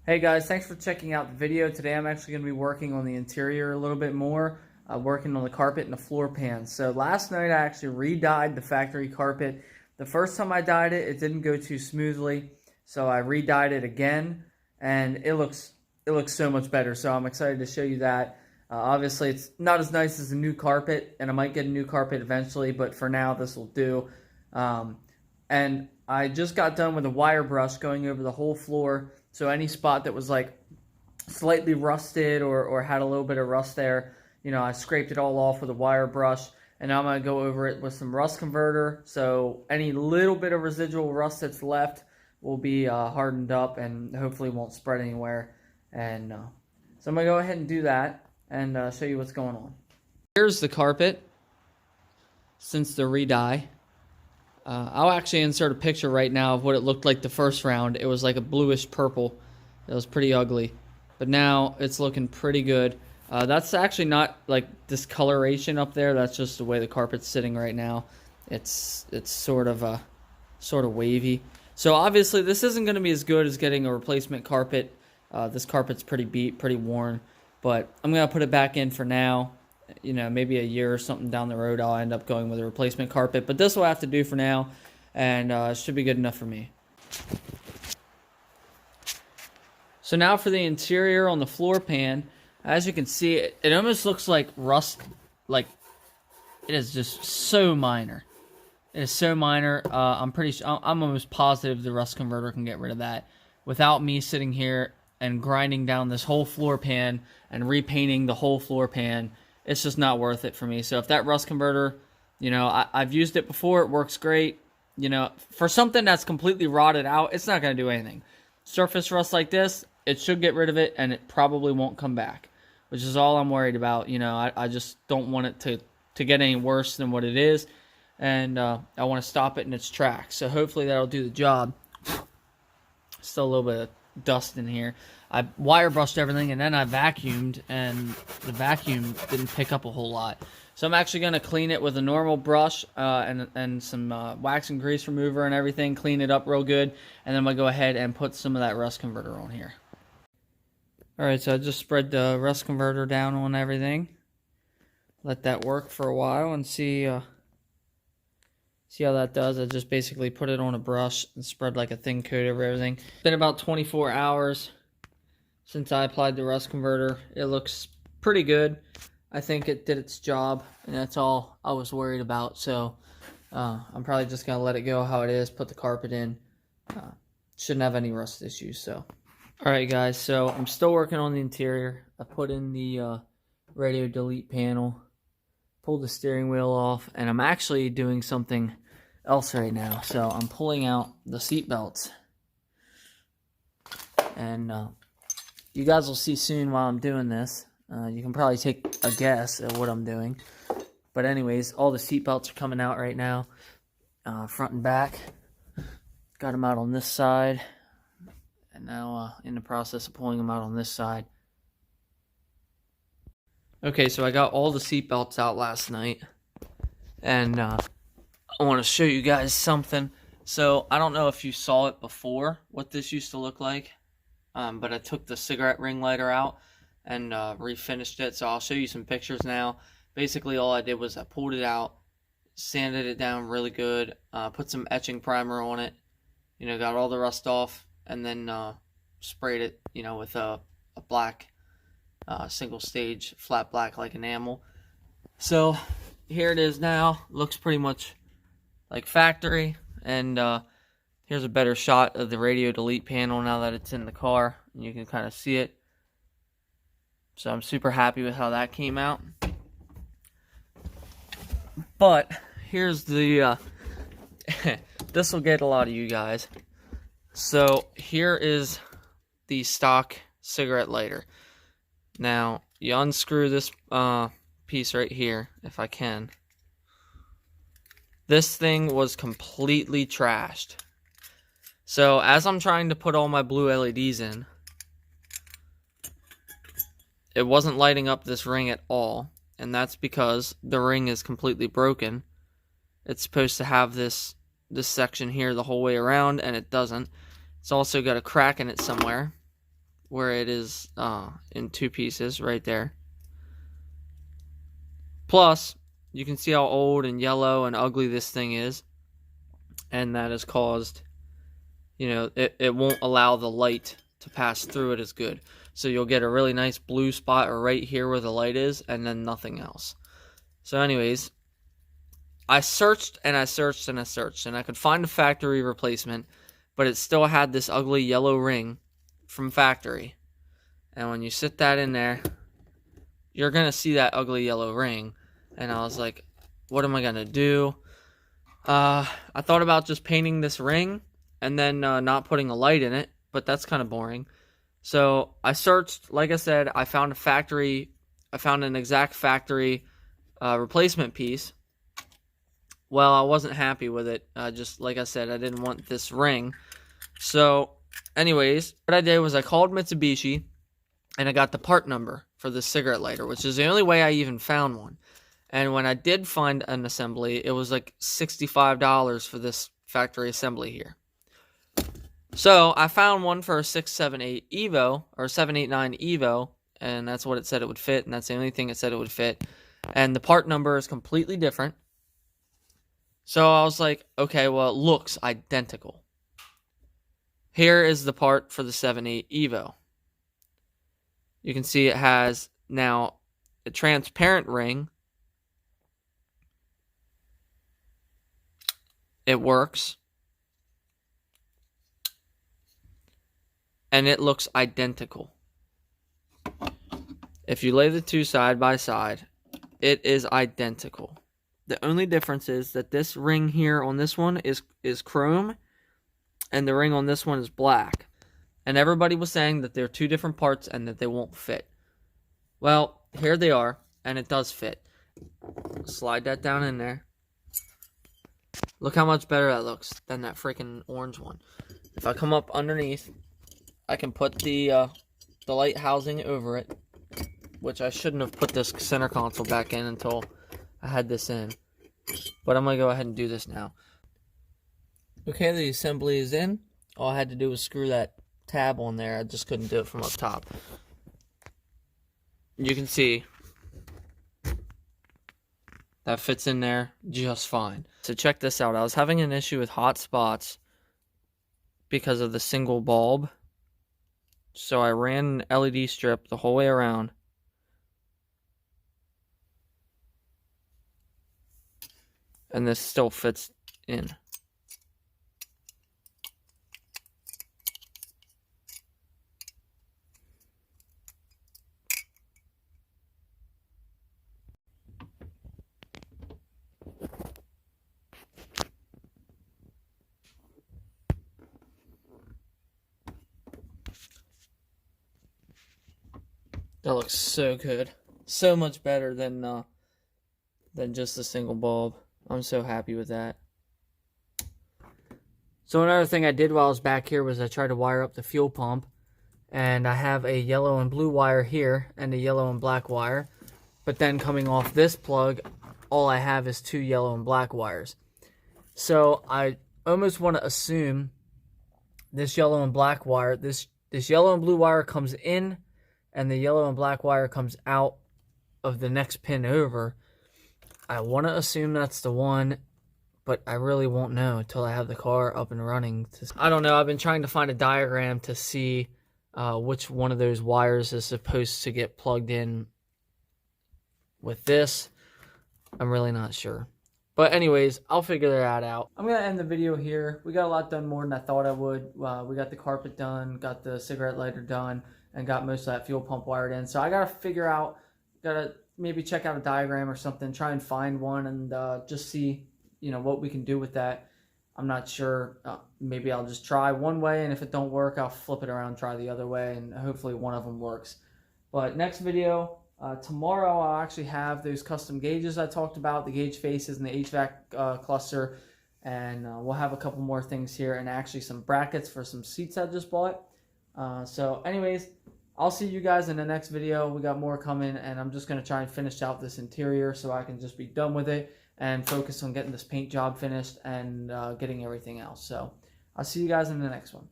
Hey guys, thanks for checking out the video. Today I'm actually going to be working on the interior a little bit more, working on the carpet and the floor pans. So last night I actually re-dyed the factory carpet. The first time I dyed it, it didn't go too smoothly, so I re-dyed it again, and it looks so much better. So I'm excited to show you that. Obviously it's not as nice as a new carpet, and I might get a new carpet eventually, but for now this will do. And I just got done with a wire brush going over the whole floor. So any spot that was like slightly rusted or had a little bit of rust there, you know, I scraped it all off with a wire brush. And now I'm going to go over it with some rust converter. So any little bit of residual rust that's left will be hardened up and hopefully won't spread anywhere. And so I'm going to go ahead and do that and show you what's going on. Here's the carpet since the re-dye. I'll actually insert a picture right now of what it looked like the first round. It was like a bluish purple. It was pretty ugly. But now it's looking pretty good. That's actually not like discoloration up there. That's just the way the carpet's sitting right now. It's sort of wavy. So obviously this isn't going to be as good as getting a replacement carpet. This carpet's pretty beat, pretty worn. But I'm going to put it back in for now. You know, maybe a year or something down the road, I'll end up going with a replacement carpet. But this will have to do for now, and it should be good enough for me. So now for the interior on the floor pan. As you can see, it almost looks like rust. Like, it is just so minor. It is so minor. I'm almost positive the rust converter can get rid of that without me sitting here and grinding down this whole floor pan and repainting the whole floor pan. It's just not worth it for me. So if that rust converter, you know, I've used it before. It works great. You know, for something that's completely rotted out, it's not going to do anything. Surface rust like this, it should get rid of it, and it probably won't come back, which is all I'm worried about. You know, I just don't want it to get any worse than what it is, and I want to stop it in its tracks. So hopefully that'll do the job. Still a little bit of dust in here. I wire brushed everything and then I vacuumed, and the vacuum didn't pick up a whole lot. So I'm actually going to clean it with a normal brush and some wax and grease remover and everything, clean it up real good, and then I'm going to go ahead and put some of that rust converter on here. Alright, so I just spread the rust converter down on everything. Let that work for a while and see how that does. I just basically put it on a brush and spread like a thin coat over everything. It's been about 24 hours since I applied the rust converter. It looks pretty good. I think it did its job, and that's all I was worried about. So I'm probably just going to let it go how it is, put the carpet in. Shouldn't have any rust issues. So, alright guys, so I'm still working on the interior. I put in the radio delete panel, pulled the steering wheel off, and I'm actually doing something else right now. So I'm pulling out the seat belts, and you guys will see soon while I'm doing this. You can probably take a guess at what I'm doing. But anyways, all the seat belts are coming out right now, front and back. Got them out on this side, and now in the process of pulling them out on this side. Okay, so I got all the seat belts out last night, and I want to show you guys something. So I don't know if you saw it before, what this used to look like. But I took the cigarette ring lighter out and refinished it. So I'll show you some pictures now. Basically, all I did was I pulled it out, sanded it down really good, put some etching primer on it, you know, got all the rust off, and then sprayed it, you know, with a black single stage flat black like enamel. So here it is now. Looks pretty much like factory, and here's a better shot of the radio delete panel now that it's in the car, and you can kind of see it. So I'm super happy with how that came out. But here's the this will get a lot of you guys. So here is the stock cigarette lighter. Now you unscrew this piece right here, if I can. This thing was completely trashed. So as I'm trying to put all my blue LEDs in, it wasn't lighting up this ring at all, and that's because the ring is completely broken. It's supposed to have this section here the whole way around, and it doesn't. It's also got a crack in it somewhere, where it is in two pieces right there. Plus, you can see how old and yellow and ugly this thing is. And that has caused, it won't allow the light to pass through it as good. So you'll get a really nice blue spot right here where the light is, and then nothing else. So anyways, I searched and I searched and I searched, and I could find a factory replacement, but it still had this ugly yellow ring from factory. And when you sit that in there, you're going to see that ugly yellow ring. And I was like, what am I going to do? I thought about just painting this ring and then not putting a light in it, but that's kind of boring. So I searched, like I said, I found an exact factory replacement piece. Well, I wasn't happy with it. Just like I said, I didn't want this ring. So anyways, what I did was I called Mitsubishi and I got the part number for this cigarette lighter, which is the only way I even found one. And when I did find an assembly, it was like $65 for this factory assembly here. So I found one for a 678 Evo, or 789 Evo, and that's what it said it would fit, and that's the only thing it said it would fit. And the part number is completely different. So I was like, okay, well, it looks identical. Here is the part for the 7.8 Evo. You can see it has now a transparent ring. It works. And it looks identical. If you lay the two side by side, it is identical. The only difference is that this ring here on this one is chrome, and the ring on this one is black. And everybody was saying that they're two different parts and that they won't fit. Well, here they are, and it does fit. Slide that down in there. Look how much better that looks than that freaking orange one. If I come up underneath, I can put the light housing over it, which I shouldn't have put this center console back in until I had this in. But I'm going to go ahead and do this now. Okay, the assembly is in. All I had to do was screw that tab on there. I just couldn't do it from up top. You can see that fits in there just fine. So check this out. I was having an issue with hot spots because of the single bulb. So I ran an LED strip the whole way around. And this still fits in. That looks so good. So much better than just a single bulb. I'm so happy with that. So another thing I did while I was back here was I tried to wire up the fuel pump. And I have a yellow and blue wire here and a yellow and black wire. But then coming off this plug, all I have is two yellow and black wires. So I almost want to assume this yellow and black wire, this yellow and blue wire comes in, and the yellow and black wire comes out of the next pin over. I want to assume that's the one, but I really won't know until I have the car up and running. I don't know. I've been trying to find a diagram to see which one of those wires is supposed to get plugged in with this. I'm really not sure. But anyways, I'll figure that out. I'm going to end the video here. We got a lot done more than I thought I would. We got the carpet done, got the cigarette lighter done, and got most of that fuel pump wired in. So I got to figure out, got to maybe check out a diagram or something, try and find one, and just see, what we can do with that. I'm not sure. Maybe I'll just try one way, and if it don't work, I'll flip it around, try the other way, and hopefully one of them works. But next video, tomorrow I'll actually have those custom gauges I talked about, the gauge faces and the HVAC cluster, and we'll have a couple more things here, and actually some brackets for some seats I just bought. So anyways, I'll see you guys in the next video. We got more coming, and I'm just going to try and finish out this interior so I can just be done with it and focus on getting this paint job finished and getting everything else. So I'll see you guys in the next one.